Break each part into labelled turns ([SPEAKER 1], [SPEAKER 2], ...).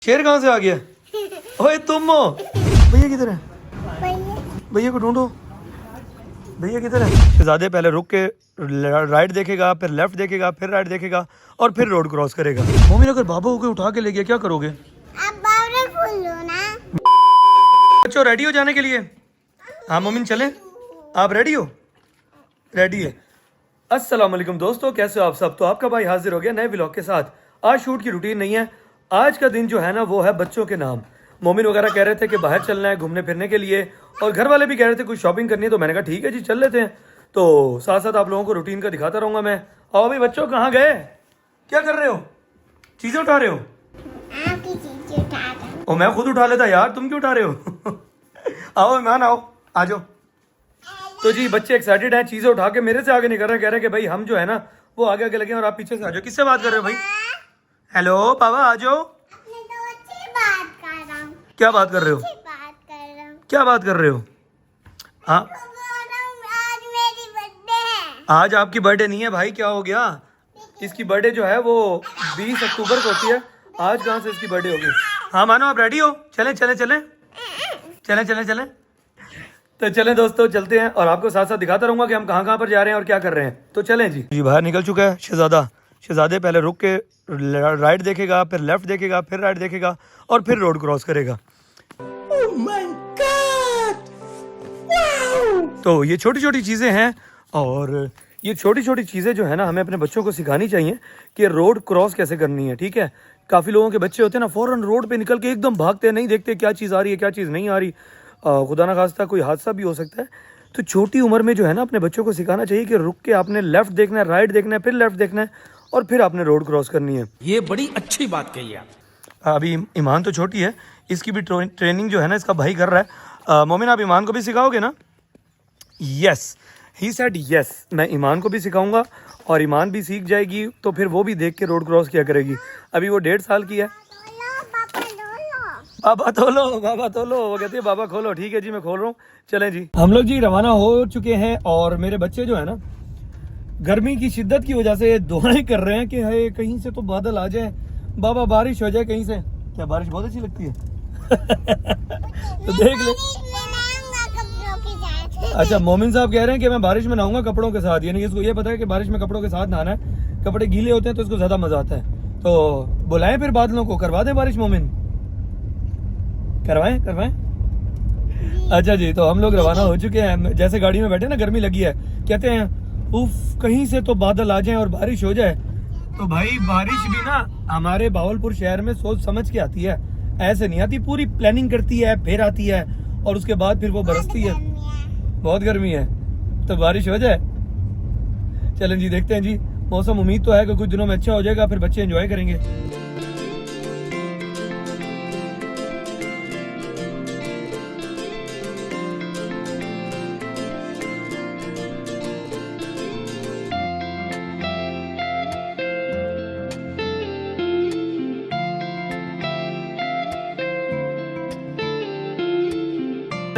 [SPEAKER 1] शेर कहाँ से आ गया? ओए तुम हो? भैया किधर है? भैया को ढूंढो। भैया किधर है? शहजादे पहले रुक के राइट देखेगा, फिर लेफ्ट देखेगा, फिर राइट देखेगा और फिर रोड क्रॉस करेगा। मोमिन अगर बाबा को उठा के ले गया क्या करोगे?
[SPEAKER 2] आप बावड़ा फूल लो ना।
[SPEAKER 1] बच्चों रेडी हो जाने के लिए? हाँ मोमिन चलें? आप रेडी हो? रेडी है। अस्सलाम वालेकुम दोस्तों, कैसे हो आप सब? तो आपका भाई हाजिर हो गया नए व्लॉग के साथ। आज शूट की रूटीन नहीं है। आज का दिन जो है ना वो है बच्चों के नाम। मोमिन वगैरह कह रहे थे कि बाहर चलना है घूमने फिरने के लिए, और घर वाले भी कह रहे थे कुछ शॉपिंग करनी है, तो मैंने कहा ठीक है जी चल लेते हैं। तो साथ साथ आप लोगों को रूटीन का दिखाता रहूंगा मैं। आओ भाई बच्चों, कहाँ गए? क्या कर रहे हो? चीजें उठा रहे हो?
[SPEAKER 2] आपकी चीजें उठा दो।
[SPEAKER 1] ओ मैं खुद उठा लेता यार, तुम क्यों उठा रहे हो? आओ मेहमान आओ, आ जाओ। तो जी बच्चे एक्साइटेड हैं, चीजें उठा के मेरे से आगे नहीं कर रहे, कह रहे हैं कि भाई हम जो है ना वो आगे आगे लगे और आप पीछे से आ जाओ। किससे बात कर रहे हो भाई? हेलो पापा आ जाओ।
[SPEAKER 2] अपने दोस्त से बात कर रहा हूँ।
[SPEAKER 1] क्या बात कर रहे हो?
[SPEAKER 2] बात कर रहा हूँ।
[SPEAKER 1] क्या बात कर रहे हो? हाँ
[SPEAKER 2] आज मेरी बर्थडे है।
[SPEAKER 1] आज आपकी बर्थडे नहीं है भाई, क्या हो गया? इसकी बर्थडे जो है वो 20 अक्टूबर को होती है। आज कहाँ से इसकी बर्थडे होगी? हाँ मानो आप रेडी हो? चलें चलें चलें चलें चलें चलें। तो चलें दोस्तों चलते हैं, और आपको साथ साथ दिखाता रहूंगा कि हम कहाँ कहाँ पर जा रहे हैं और क्या कर रहे हैं। तो चलें जी। जी बाहर निकल चुका है शहजादा। शहजादे पहले रुक के राइट देखेगा, फिर लेफ्ट देखेगा, फिर राइट देखेगा और फिर रोड क्रॉस करेगा। Oh my God! Wow! तो ये छोटी छोटी चीज़ें हैं, और ये छोटी छोटी चीज़ें जो है ना हमें अपने बच्चों को सिखानी चाहिए कि रोड क्रॉस कैसे करनी है। ठीक है, काफ़ी लोगों के बच्चे होते हैं ना फौरन रोड पे निकल के एकदम भागते हैं, नहीं देखते क्या चीज़ आ रही है क्या चीज़ नहीं आ रही। खुदा ना खास्ता कोई हादसा भी हो सकता है। तो छोटी उम्र में जो है ना अपने बच्चों को सिखाना चाहिए कि रुक के आपने लेफ्ट देखना है, राइट देखना है, फिर लेफ्ट देखना है और फिर आपने रोड क्रॉस करनी है।
[SPEAKER 3] ये बड़ी अच्छी बात कही आप।
[SPEAKER 1] अभी ईमान तो छोटी है, इसकी भी ट्रेनिंग जो है ना इसका भाई कर रहा है। मोमिन आप ईमान को भी सिखाओगे ना? यस ही सेड यस, मैं ईमान को भी सिखाऊंगा और ईमान भी सीख जाएगी, तो फिर वो भी देख के रोड क्रॉस किया करेगी। अभी वो 1.5 साल की है। बाबा तोलो, बाबा तोलो, वो कहती है बाबा खोलो। ठीक है जी मैं खोल रहा हूँ, चलें जी। हम लोग जी रवाना हो चुके हैं, और मेरे बच्चे जो है ना गर्मी की शिद्दत की वजह से दुआएं कर रहे हैं कि है कहीं से तो बादल आ जाए, बाबा बारिश हो जाए कहीं से। क्या बारिश बहुत अच्छी लगती है? तो देख ले। अच्छा मोमिन साहब कह रहे हैं कि मैं बारिश में नहाऊंगा कपड़ों के साथ, यानी इसको ये पता है कि बारिश में कपड़ों के साथ नहाना है, कपड़े गीले होते हैं तो इसको ज्यादा मजा आता है। तो बुलाएं फिर बादलों को, करवा दें बारिश। मोमिन करवाएं करवाएं। अच्छा जी, तो हम लोग रवाना हो चुके हैं। जैसे गाड़ी में बैठे ना गर्मी लगी है, कहते हैं उफ कहीं से तो बादल आ जाए और बारिश हो जाए। तो भाई बारिश भी ना हमारे भावलपुर शहर में सोच समझ के आती है, ऐसे नहीं आती। पूरी प्लानिंग करती है, फिर आती है और उसके बाद फिर वो बरसती है। बहुत गर्मी है तो बारिश हो जाए। चलें जी देखते हैं जी मौसम। उम्मीद तो है कि कुछ दिनों में अच्छा हो जाएगा, फिर बच्चे एंजॉय करेंगे।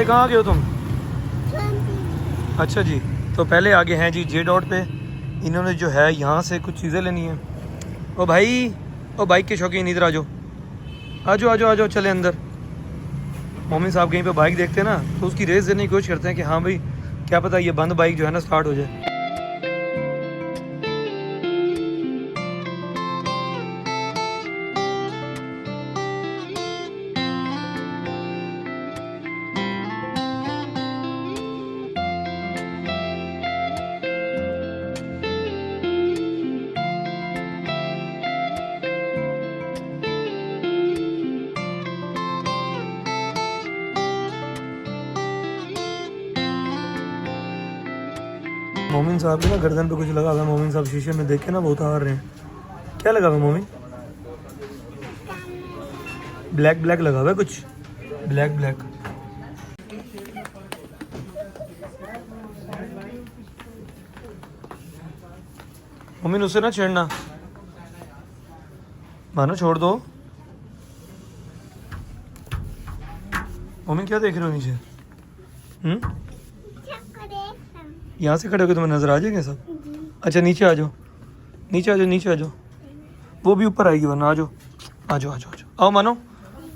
[SPEAKER 1] कहाँ गए हो तुम? अच्छा जी, तो पहले आगे हैं जी जे डॉट पे। इन्होंने जो है यहाँ से कुछ चीज़ें लेनी है। ओ भाई, ओ बाइक के शौकीन इधर आ जाओ, आ जाओ आ जाओ आ जाओ, चले अंदर। मोमिन साहब कहीं पे बाइक देखते हैं ना तो उसकी रेस देने की कोशिश करते हैं कि हाँ भाई क्या पता ये बंद बाइक जो है ना स्टार्ट हो जाए। मोमिन साहब के ना गर्दन पे कुछ लगा हुआ है। मोमिन साहब शीशे में देख के ना वो उतार रहे हैं। क्या लगा हुआ मोमिन? ब्लैक ब्लैक लगा हुआ है कुछ, ब्लैक ब्लैक। मोमिन उसे ना छेड़ना, मानो छोड़ दो। मोमिन क्या देख रहे हो नीचे? यहाँ से खड़े होकर तुम्हें नजर आ जाएंगे सब? अच्छा नीचे आ जाओ, नीचे आ जाओ, नीचे आ जाओ। वो भी ऊपर आएगी वरना। आ जाओ आ जाओ आ जाओ आ जाओ, आओ मानो।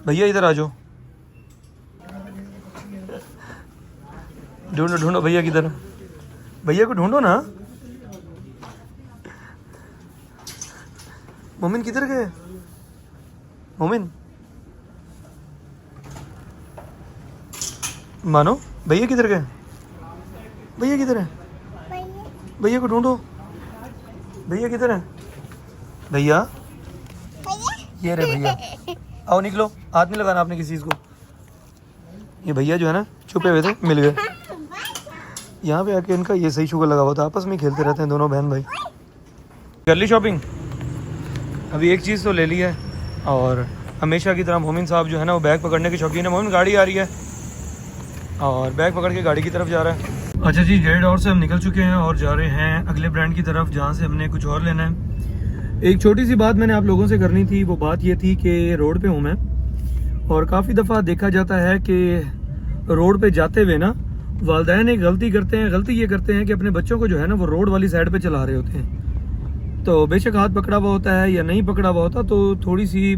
[SPEAKER 1] भैया इधर आ जाओ, ढूंढो ढूंढो भैया किधर है? भैया को ढूंढो ना। मोमिन किधर गए? मोमिन मानो भैया किधर गए? भैया किधर है?
[SPEAKER 2] भैया
[SPEAKER 1] भैया को ढूंढो, भैया किधर है? भैया ये रे भैया, आओ निकलो, हाथ नहीं लगाना आपने किसी चीज़ को। ये भैया जो है ना छुपे हुए थे, मिल गए। यहाँ पे आके इनका ये सही शुगर लगा हुआ था, आपस में खेलते रहते हैं दोनों बहन भाई। कर ली शॉपिंग? अभी एक चीज़ तो ले ली है, और हमेशा की तरह मोमिन साहब जो है ना वो बैग पकड़ने की शौकीन है। मोमिन गाड़ी आ रही है और बैग पकड़ के गाड़ी की तरफ जा रहा है। अच्छा जी, गेट और से हम निकल चुके हैं और जा रहे हैं अगले ब्रांड की तरफ, जहाँ से हमने कुछ और लेना है। एक छोटी सी बात मैंने आप लोगों से करनी थी, वो बात ये थी कि रोड पे हूँ मैं, और काफ़ी दफ़ा देखा जाता है कि रोड पे जाते हुए ना वालिदैन एक गलती करते हैं। गलती ये करते हैं कि अपने बच्चों को जो है ना वो रोड वाली साइड पे चला रहे होते हैं। तो बेशक हाथ पकड़ा हुआ होता है या नहीं पकड़ा हुआ होता, तो थोड़ी सी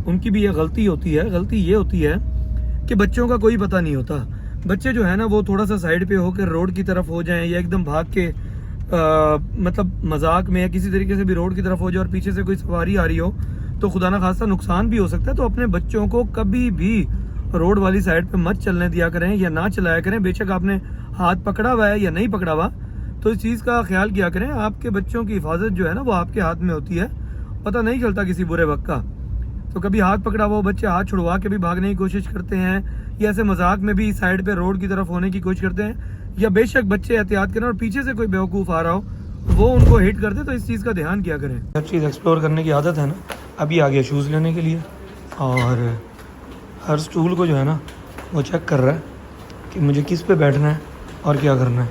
[SPEAKER 1] उनकी भी ये गलती होती है। गलती ये होती है कि बच्चों का कोई पता नहीं होता। बच्चे जो है ना वो थोड़ा सा साइड पे होकर रोड की तरफ हो जाएं, या एकदम भाग के मतलब मजाक में या किसी तरीके से भी रोड की तरफ हो जाए और पीछे से कोई सवारी आ रही हो, तो खुदा ना खास्ता नुकसान भी हो सकता है। तो अपने बच्चों को कभी भी रोड वाली साइड पे मत चलने दिया करें या ना चलाया करें। बेशक आपने हाथ पकड़ा हुआ है या नहीं पकड़ा हुआ, तो इस चीज़ का ख्याल किया करें। आपके बच्चों की हिफाजत जो है ना वो आपके हाथ में होती है, पता नहीं चलता किसी बुरे वक्त का। तो कभी हाथ पकड़ा हुआ बच्चे हाथ छुड़वा के भी भागने की कोशिश करते हैं, या ऐसे मजाक में भी साइड पे रोड की तरफ होने की कोशिश करते हैं, या बेशक बच्चे एहतियात करें और पीछे से कोई बेवकूफ़ आ रहा हो वो उनको हिट कर दे, तो इस चीज़ का ध्यान किया करें। हर चीज़ एक्सप्लोर करने की आदत है ना। अभी आ गया शूज़ लेने के लिए, और हर स्टूल को जो है ना वो चेक कर रहा है कि मुझे किस पे बैठना है और क्या करना है।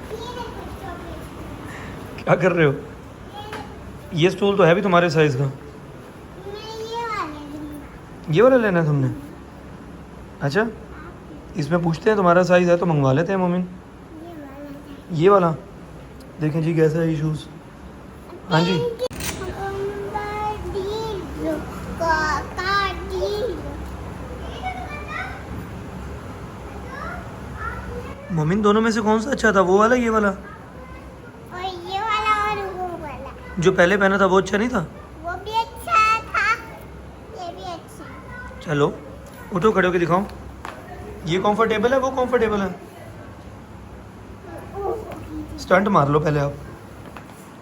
[SPEAKER 1] क्या कर रहे हो? ये स्टूल तो है भी तुम्हारे साइज़ का। ये वाला लेना है तुमने? अच्छा, इसमें पूछते हैं तुम्हारा साइज़ है तो मंगवा लेते हैं मोमिन। ये वाला देखें जी कैसा है ये शूज़। हाँ जी, मोमिन दोनों में से कौन सा अच्छा था, वो वाला ये वाला?
[SPEAKER 2] और ये वाला और वो वाला।
[SPEAKER 1] जो पहले पहना था वो अच्छा नहीं था?
[SPEAKER 2] वो भी अच्छा था, ये भी अच्छा।
[SPEAKER 1] चलो उठो, खड़े होके दिखाओ। ये कंफर्टेबल है, वो कंफर्टेबल है? स्टंट मार लो पहले आप।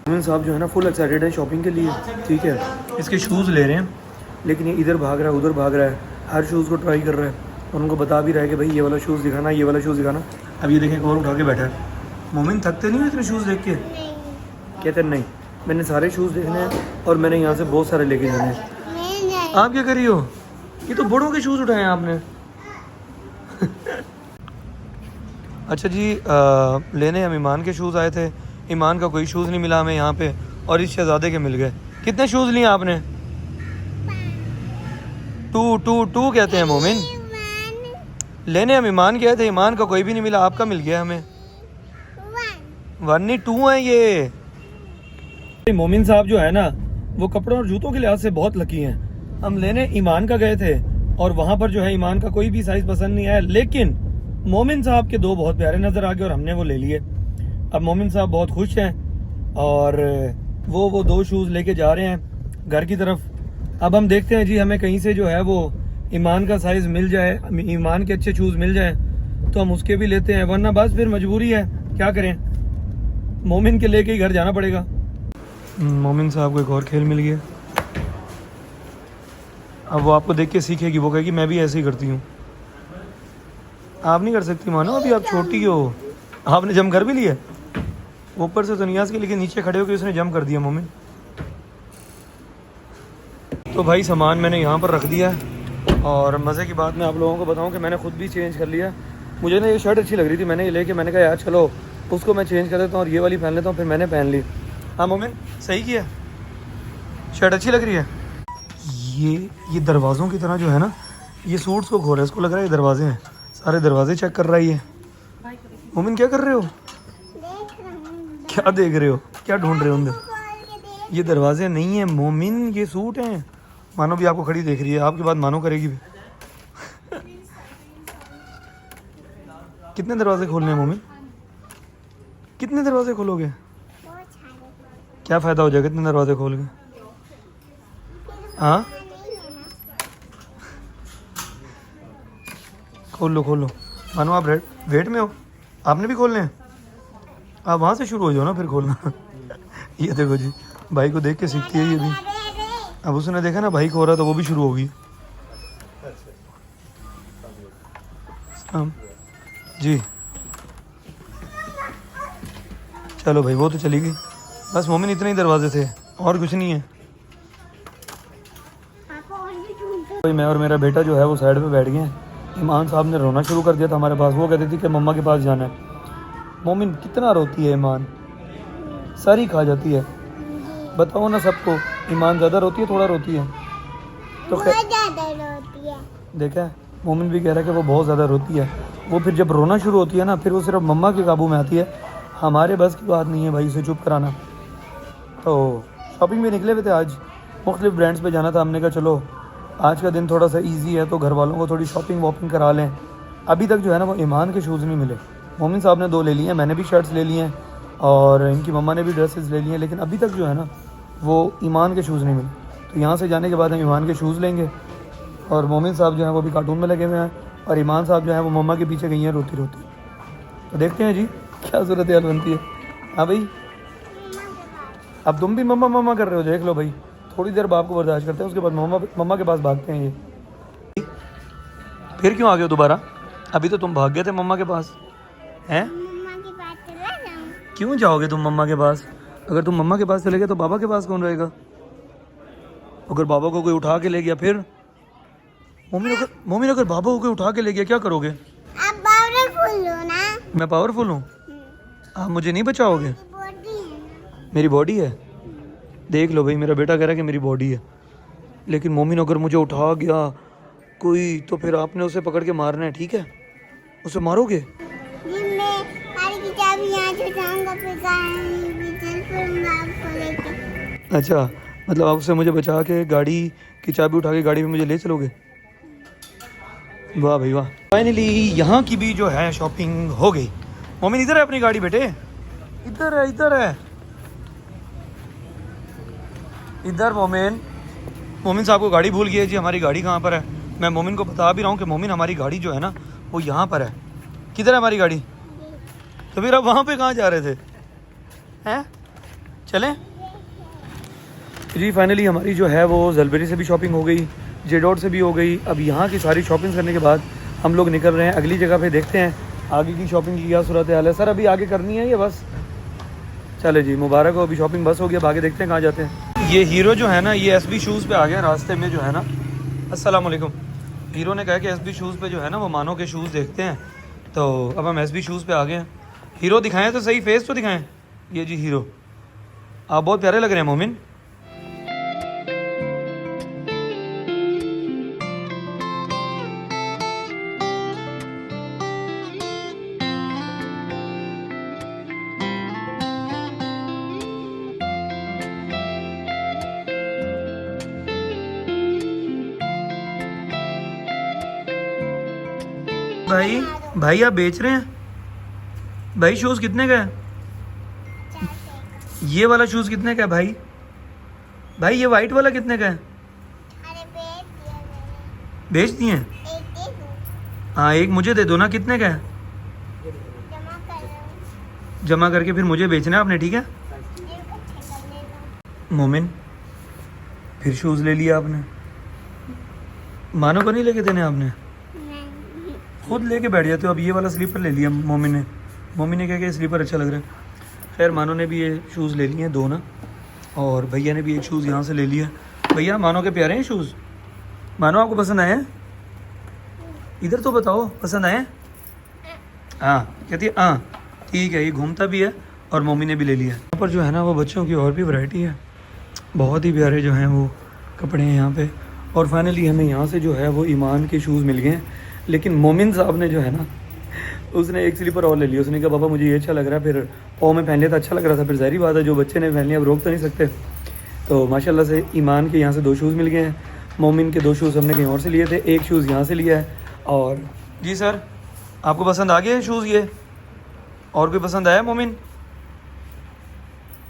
[SPEAKER 1] मोमिन साहब जो है ना फुल एक्साइटेड है शॉपिंग के लिए, ठीक है। इसके शूज़ ले रहे हैं, लेकिन ये इधर भाग रहा है उधर भाग रहा है, हर शूज़ को ट्राई कर रहा है, और उनको बता भी रहा है कि भाई ये वाला शूज़ दिखाना, ये वाला शूज़ दिखाना। अब ये देखें और उठा के बैठा है। मोमिन थकते नहीं हो इतने शूज़ देख के?
[SPEAKER 2] नहीं
[SPEAKER 1] कहते नहीं, मैंने सारे शूज़ देखने हैं और मैंने यहाँ से बहुत सारे लेके जाने हैं।
[SPEAKER 2] नहीं।
[SPEAKER 1] आप क्या कर रही हो? ये तो बड़ों के शूज़ उठाए हैं आपने। अच्छा जी, लेने हम ईमान के शूज़ आए थे। ईमान का कोई शूज़ नहीं मिला हमें यहाँ पे, और इस शहजादे के मिल गए। कितने शूज़ लिए आपने? टू कहते हैं मोमिन। लेने हम ईमान गए थे, ईमान का कोई भी नहीं मिला, आपका मिल गया हमें। 1 नहीं 2 है ये। मोमिन साहब जो है ना वो कपड़ों और जूतों के लिहाज से बहुत लकी हैं। हम लेने ईमान का गए थे और वहाँ पर जो है ईमान का कोई भी साइज़ पसंद नहीं आया, लेकिन मोमिन साहब के 2 बहुत प्यारे नज़र आ गए और हमने वो ले लिए। अब मोमिन साहब बहुत खुश हैं और वो 2 शूज़ लेके जा रहे हैं घर की तरफ। अब हम देखते हैं जी, हमें कहीं से जो है वो ईमान का साइज़ मिल जाए, ईमान के अच्छे शूज़ मिल जाए तो हम उसके भी लेते हैं, वरना बस फिर मजबूरी है, क्या करें, मोमिन के लेके ही घर जाना पड़ेगा। मोमिन साहब को एक और खेल मिल गया। अब वो आपको देख के सीखेगी, वो कहेगी मैं भी ऐसे ही करती हूँ। आप नहीं कर सकती मानो, अभी आप छोटी हो। आपने जम कर भी लिया ऊपर से तो नियाज के, लेकिन नीचे खड़े होकर उसने जम कर दिया मोमिन। तो भाई सामान मैंने यहाँ पर रख दिया, और मज़े की बात मैं आप लोगों को बताऊँ कि मैंने ख़ुद भी चेंज कर लिया। मुझे ना ये शर्ट अच्छी लग रही थी, मैंने ये लेके मैंने कहा यार चलो उसको मैं चेंज कर देता हूँ और ये वाली पहन लेता हूँ, फिर मैंने पहन ली। हाँ मोमिन सही किया, शर्ट अच्छी लग रही है। ये दरवाज़ों की तरह जो है ना, ये सूट्स को खोल रहा है, इसको लग रहा है ये दरवाजे हैं, सारे दरवाजे चेक कर रहा है ये। मोमिन क्या कर रहे हो? क्या देख रहे हो, क्या ढूंढ रहे हो अंदर? ये दरवाजे नहीं है मोमिन, ये सूट हैं। मानो भी आपको खड़ी देख रही है, आपके बाद मानो करेगी भी। कितने दरवाजे खोलने हैं मोमिन? कितने दरवाजे खोलोगे?
[SPEAKER 2] बहुत सारे।
[SPEAKER 1] क्या फ़ायदा हो जाएगा इतने दरवाजे खोल के? हाँ
[SPEAKER 2] नहीं है ना।
[SPEAKER 1] खोल लो। मानो आप वेट में हो, आपने भी खोलने हैं? आप वहाँ से शुरू हो जाओ ना फिर खोलना। ये देखो जी, भाई को देख के सीखती है ये भी। अब उसने देखा ना भाई को हो रहा तो वो भी शुरू होगी। जी चलो भाई, वो तो चली गई। बस मोमिन इतने ही दरवाजे थे और कुछ नहीं है।
[SPEAKER 2] पापा और भी ढूंढते।
[SPEAKER 1] भाई मैं और मेरा बेटा जो है वो साइड पे बैठ गए हैं। ईमान साहब ने रोना शुरू कर दिया था हमारे पास। वो कहती थी कि मम्मा के पास जाना है। मोमिन कितना रोती है ईमान, सारी खा जाती है। बताओ ना सबको, ईमान ज़्यादा रोती है थोड़ा रोती है? तो
[SPEAKER 2] बहुत ज्यादा रोती है।
[SPEAKER 1] देखा है, मोमिन भी कह रहा है कि वो बहुत ज़्यादा रोती है। वो फिर जब रोना शुरू होती है ना, फिर वो सिर्फ मम्मा के काबू में आती है। हमारे बस की बात नहीं है भाई उसे चुप कराना। तो शॉपिंग भी निकले हुए थे आज, मुख्तलिफ ब्रांड्स पे जाना था। हमने कहा चलो आज का दिन थोड़ा सा इजी है तो घर वालों को थोड़ी शॉपिंग वॉपिंग करा लें। अभी तक जो है ना वो ईमान के शूज़ नहीं मिले। मोमिन साहब ने 2 ले लिए हैं, मैंने भी शर्ट्स ले लिए हैं और इनकी मम्मा ने भी ड्रेसेस ले लिए हैं, लेकिन अभी तक जो है ना वो ईमान के शूज़ नहीं मिले। तो यहाँ से जाने के बाद हम ईमान के शूज़ लेंगे। और मोमिन साहब जो हैं वो भी कार्टून में लगे हुए हैं और ईमान साहब जो हैं वो मम्मा के पीछे गई हैं रोती रोती। तो देखते हैं जी क्या सूरत हाल बनती है। हाँ भाई, अब तुम भी मम्मा मम्मा कर रहे हो, देख लो भाई। थोड़ी देर बाप को बर्दाश्त करते हैं, उसके बाद मम्मा के पास भागते हैं ये। फिर क्यों आ गए हो दोबारा? अभी तो तुम भाग गए थे मम्मा के पास हैं।
[SPEAKER 2] मम्मा की बात चला जाऊं।
[SPEAKER 1] क्यों जाओगे तुम मम्मा के पास? अगर तुम मम्मा के पास चले गए तो बाबा के पास कौन रहेगा? अगर बाबा को कोई उठा के ले गया फिर? मोमिन अगर बाबा को कोई उठा के ले गया क्या करोगे?
[SPEAKER 2] आप पावरफुल हो ना।
[SPEAKER 1] मैं पावरफुल हूँ, आप मुझे नहीं बचाओगे?
[SPEAKER 2] बॉडी है ना।
[SPEAKER 1] मेरी बॉडी है? देख लो भाई, मेरा बेटा कह रहा है कि मेरी बॉडी है, लेकिन मोमिन अगर मुझे उठा गया कोई तो फिर आपने उसे पकड़ के मारना है, ठीक है? उसे मारोगे?
[SPEAKER 2] जी मैं गाड़ी की चाबी यहाँ से जाऊंगा, फिर गाड़ी चल पड़ूंगा आपको लेके।
[SPEAKER 1] अच्छा, मतलब आप उसे मुझे बचा के गाड़ी की चाबी उठा के गाड़ी में मुझे ले चलोगे? वाह भाई वाह। फाइनली यहाँ की भी जो है शॉपिंग हो गई। मोमिन इधर है अपनी गाड़ी बेटे, इधर है इधर। मोमिन साहब को गाड़ी भूल गई है जी। हमारी गाड़ी कहाँ पर है? मैं मोमिन को बता भी रहा हूँ कि मोमिन हमारी गाड़ी जो है ना वो यहाँ पर है। किधर है हमारी गाड़ी? तो फिर आप वहाँ पे कहाँ जा रहे थे हैं? चलें जी। फाइनली हमारी जो है वो जलबेरी से भी शॉपिंग हो गई, जेडोट से भी हो गई। अब यहाँ की सारी शॉपिंग करने के बाद हम लोग निकल रहे हैं अगली जगह पे। देखते हैं आगे की शॉपिंग की क्या सूरत हाल है। सर अभी आगे करनी है ये बस? चले जी, मुबारक हो, अभी शॉपिंग बस हो गया। अब आगे देखते हैं कहाँ जाते हैं। ये हीरो जो है ना ये एसबी शूज़ पे आ गया रास्ते में जो है ना। अस्सलाम वालेकुम। हीरो ने कहा कि एसबी शूज़ पे जो है ना वो मानो के शूज़ देखते हैं। तो अब हम एसबी शूज़ पे आ गए हैं। हीरो दिखाएं तो सही, फेस तो दिखाएं। ये जी हीरो, आप बहुत प्यारे लग रहे हैं मोमिन। भाई आप बेच रहे हैं? भाई शूज़ कितने का है? ये वाला शूज़ कितने का है भाई? भाई ये वाइट वाला कितने का है?
[SPEAKER 2] अरे बेच दिया मैंने।
[SPEAKER 1] बेच दिए?
[SPEAKER 2] एक दे दो।
[SPEAKER 1] हाँ एक मुझे दे दो ना। कितने का है?
[SPEAKER 2] जमा कर रहा हूँ।
[SPEAKER 1] जमा करके फिर मुझे बेचना है आपने, ठीक है?
[SPEAKER 2] ये इकट्ठे कर लेता हूँ।
[SPEAKER 1] मोमिन फिर शूज़ ले लिया आपने। मानो को नहीं लेके देने आपने?
[SPEAKER 2] नहीं।
[SPEAKER 1] खुद लेके बैठ जाते हो। अब ये वाला स्लीपर ले लिया मोमिन ने कहा कि स्लीपर अच्छा लग रहा है। खैर मानो ने भी ये शूज़ ले लिए हैं 2 ना, और भैया ने भी एक शूज़ यहाँ से ले लिया। भैया मानो के प्यारे हैं शूज़? मानो आपको पसंद आए हैं? इधर तो बताओ पसंद आए हैं? हाँ कहती है हाँ ठीक है। ये घूमता भी है और मम्मी ने भी ले लिया। यहाँ पर जो है ना वो बच्चों की और भी वैरायटी है, बहुत ही प्यारे जो हैं वो कपड़े हैं यहाँ पे। और फाइनली हमें यहाँ से जो है वो ईमान के शूज़ मिल गए हैं। लेकिन मोमिन साहब ने जो है ना उसने एक स्लीपर और ले लिया। उसने कहा पापा मुझे ये अच्छा लग रहा है, फिर पाँव में पहन लिया था, अच्छा लग रहा था। फिर ज़ाहिर बात है जो बच्चे ने पहन लिया अब रोक तो नहीं सकते। तो माशाल्लाह से ईमान के यहाँ से 2 शूज़ मिल गए हैं। मोमिन के 2 शूज़ हमने कहीं और से लिए थे, एक शूज़ यहाँ से लिया है। और जी सर आपको पसंद आ गए शूज़ ये? और कोई पसंद आया मोमिन?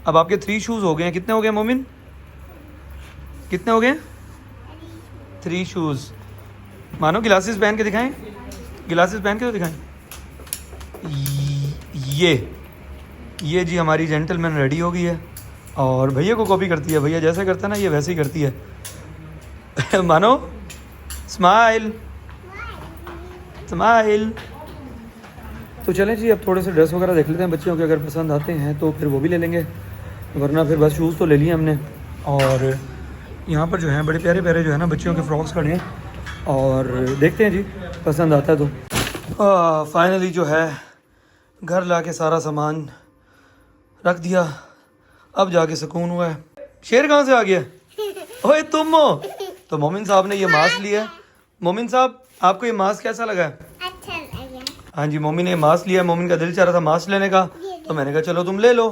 [SPEAKER 1] अब आपके 3 शूज़ हो गए हैं। कितने हो गए मोमिन? कितने हो गए? 3 शूज़। मानो ग्लासेस पहन के दिखाएं, ग्लासेस पहन के तो दिखाएं। ये जी हमारी जेंटलमैन रेडी हो गई है और भैया को कॉपी करती है। भैया जैसे करता है ना ये वैसे ही करती है। मानो स्माइल स्माइल। तो चलें जी, अब थोड़े से ड्रेस वगैरह देख लेते हैं बच्चियों के, अगर पसंद आते हैं तो फिर वो भी ले लेंगे, वरना फिर बस शूज़ तो ले लिए हमने। और यहाँ पर जो है बड़े प्यारे प्यारे जो है ना बच्चियों के फ्रॉक्स खड़े हैं और देखते हैं जी पसंद आता है तो। फाइनली जो है घर ला के सारा सामान रख दिया, अब जाके सुकून हुआ है। शेर कहाँ से आ गया? ओए तुम हो? तो मोमिन साहब ने ये मास्क लिया है। मोमिन साहब आपको ये मास्क कैसा लगा?
[SPEAKER 2] अच्छा लगा।
[SPEAKER 1] हाँ जी, मोमिन ने मास्क लिया। मोमिन का दिल चाह रहा था मास्क लेने का, तो मैंने कहा चलो तुम ले लो।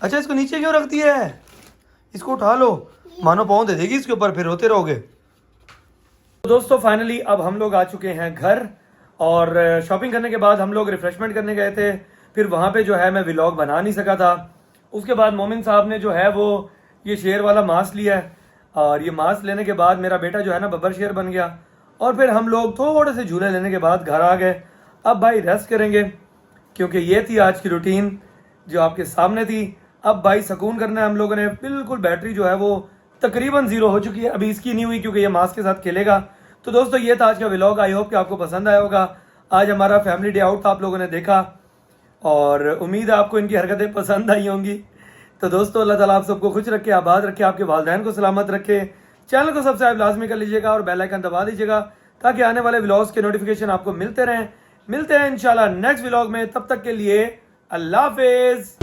[SPEAKER 1] अच्छा इसको नीचे क्यों रख दिया है? इसको उठा लो, मानो पाँव दे देगी इसके ऊपर, फिर रोते रहोगे। तो दोस्तों फाइनली अब हम लोग आ चुके हैं घर, और शॉपिंग करने के बाद हम लोग रिफ्रेशमेंट करने गए थे। फिर वहाँ पे जो है मैं व्लॉग बना नहीं सका था। उसके बाद मोमिन साहब ने जो है वो ये शेर वाला मास्क लिया है, और ये मास्क लेने के बाद मेरा बेटा जो है ना बब्बर शेर बन गया। और फिर हम लोग थोड़े से झूले लेने के बाद घर आ गए। अब भाई रेस्ट करेंगे, क्योंकि ये थी आज की रूटीन जो आपके सामने थी। अब भाई सुकून करना है हम लोगों ने। बिल्कुल बैटरी जो है वो तकरीबन 0 हो चुकी है, अभी इसकी नहीं हुई क्योंकि ये मास्क के साथ खेलेगा। तो दोस्तों ये था आज का व्लॉग। आई होप कि आपको पसंद आया होगा। आज हमारा फैमिली डे आउट था, आप लोगों ने देखा, और उम्मीद है आपको इनकी हरकतें पसंद आई होंगी। तो दोस्तों अल्लाह ताला आप सबको खुश रखे, आबाद रखे, आपके वालिदैन को सलामत रखे। चैनल को सब्सक्राइब लाजमी कर लीजिएगा और बेल आइकन दबा दीजिएगा, ताकि आने वाले व्लॉग्स के नोटिफिकेशन आपको मिलते रहें। मिलते हैं इंशाल्लाह नेक्स्ट व्लॉग में, तब तक के लिए अल्लाह हाफिज़।